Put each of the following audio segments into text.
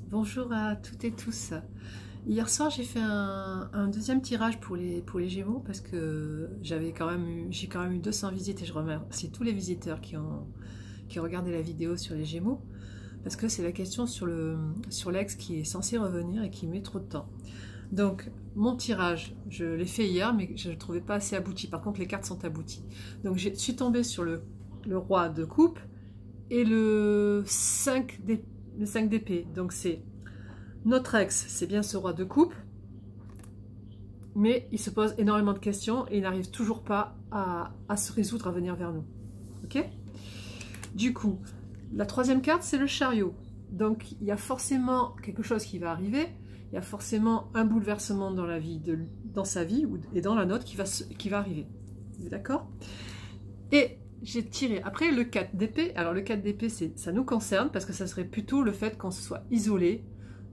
Bonjour à toutes et tous. Hier soir, j'ai fait un deuxième tirage pour les Gémeaux parce que j'ai quand même eu 200 visites et je remercie tous les visiteurs qui ont regardé la vidéo sur les Gémeaux parce que c'est la question sur l'ex qui est censé revenir et qui met trop de temps. Donc, mon tirage, je l'ai fait hier, mais je ne le trouvais pas assez abouti. Par contre, les cartes sont abouties. Donc, je suis tombée sur le roi de coupe et le 5 d'épée. Donc, c'est notre ex, c'est bien ce roi de coupe, mais il se pose énormément de questions et il n'arrive toujours pas à se résoudre à venir vers nous. Ok? Du coup, la troisième carte, c'est le chariot. Donc, il y a forcément quelque chose qui va arriver. Il y a forcément un bouleversement dans la vie, dans sa vie et dans la nôtre qui va arriver. Vous êtes d'accord? Et j'ai tiré après le 4 d'épée. Alors, le 4 d'épée, ça nous concerne parce que ça serait plutôt le fait qu'on se soit isolé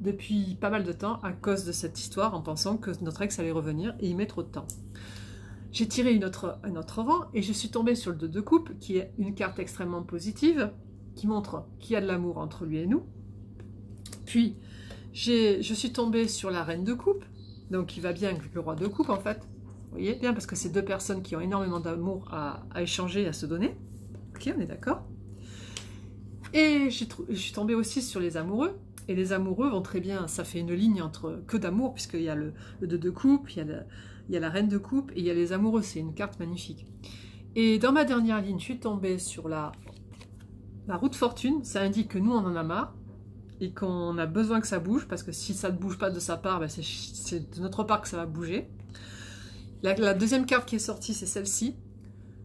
depuis pas mal de temps à cause de cette histoire en pensant que notre ex allait revenir et il met trop de temps. J'ai tiré un autre rang et je suis tombée sur le 2 de coupe qui est une carte extrêmement positive qui montre qu'il y a de l'amour entre lui et nous. Puis je suis tombée sur la reine de coupe, donc qui va bien avec le roi de coupe en fait. Vous voyez bien parce que c'est deux personnes qui ont énormément d'amour à échanger et à se donner. Ok, on est d'accord. Et je suis tombée aussi sur les amoureux. Et les amoureux vont très bien, ça fait une ligne entre que d'amour, puisqu'il y a le 2 de coupe, il y a la reine de coupe, et il y a les amoureux, c'est une carte magnifique. Et dans ma dernière ligne, je suis tombée sur la roue de fortune, ça indique que nous, on en a marre, et qu'on a besoin que ça bouge, parce que si ça ne bouge pas de sa part, ben c'est de notre part que ça va bouger. La deuxième carte qui est sortie, c'est celle-ci.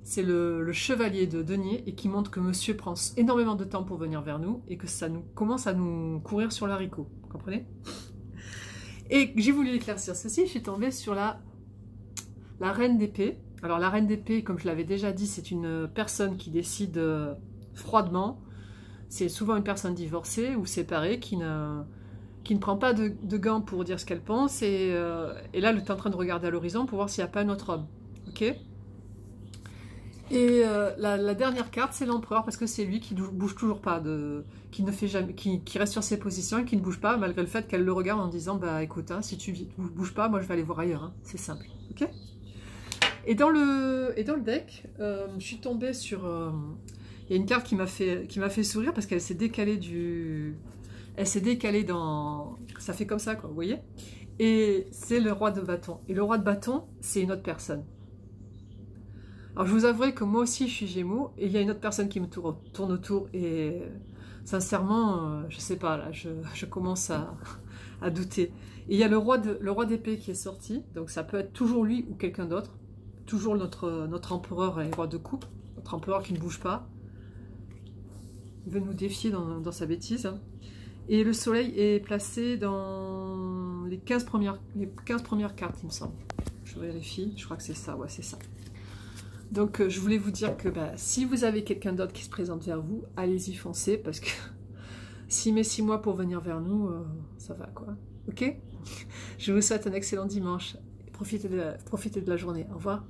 C'est le chevalier de denier et qui montre que monsieur prend énormément de temps pour venir vers nous et que ça commence à nous courir sur l'haricot. Vous comprenez? Et j'ai voulu éclaircir ceci, je suis tombée sur la reine d'épée. Alors la reine d'épée, comme je l'avais déjà dit, c'est une personne qui décide froidement. C'est souvent une personne divorcée ou séparée qui ne prend pas de gants pour dire ce qu'elle pense. Et là, elle est en train de regarder à l'horizon pour voir s'il n'y a pas un autre homme. Ok? Et la dernière carte, c'est l'empereur, parce que c'est lui qui ne bouge toujours pas, qui ne fait jamais, qui reste sur ses positions et qui ne bouge pas, malgré le fait qu'elle le regarde en disant, bah écoute, hein, si tu ne bouges pas, moi je vais aller voir ailleurs, hein. C'est simple, ok? Et dans le deck, je suis tombée sur, il y a une carte qui m'a fait sourire parce qu'elle s'est décalée ça fait comme ça quoi, vous voyez? Et c'est le roi de bâton. Et le roi de bâton, c'est une autre personne. Alors je vous avouerai que moi aussi je suis Gémeaux et il y a une autre personne qui me tourne autour et sincèrement, je sais pas, là je commence à douter. Et il y a le roi d'épée qui est sorti, donc ça peut être toujours lui ou quelqu'un d'autre, toujours notre empereur et roi de coupe, notre empereur qui ne bouge pas, il veut nous défier dans sa bêtise. Et le soleil est placé dans les 15 premières cartes, il me semble. Je vérifie, je crois que c'est ça, ouais c'est ça. Donc je voulais vous dire que si vous avez quelqu'un d'autre qui se présente vers vous, allez-y foncez parce que s'il met 6 mois pour venir vers nous, ça va quoi. Ok? Je vous souhaite un excellent dimanche. Profitez de la journée. Au revoir.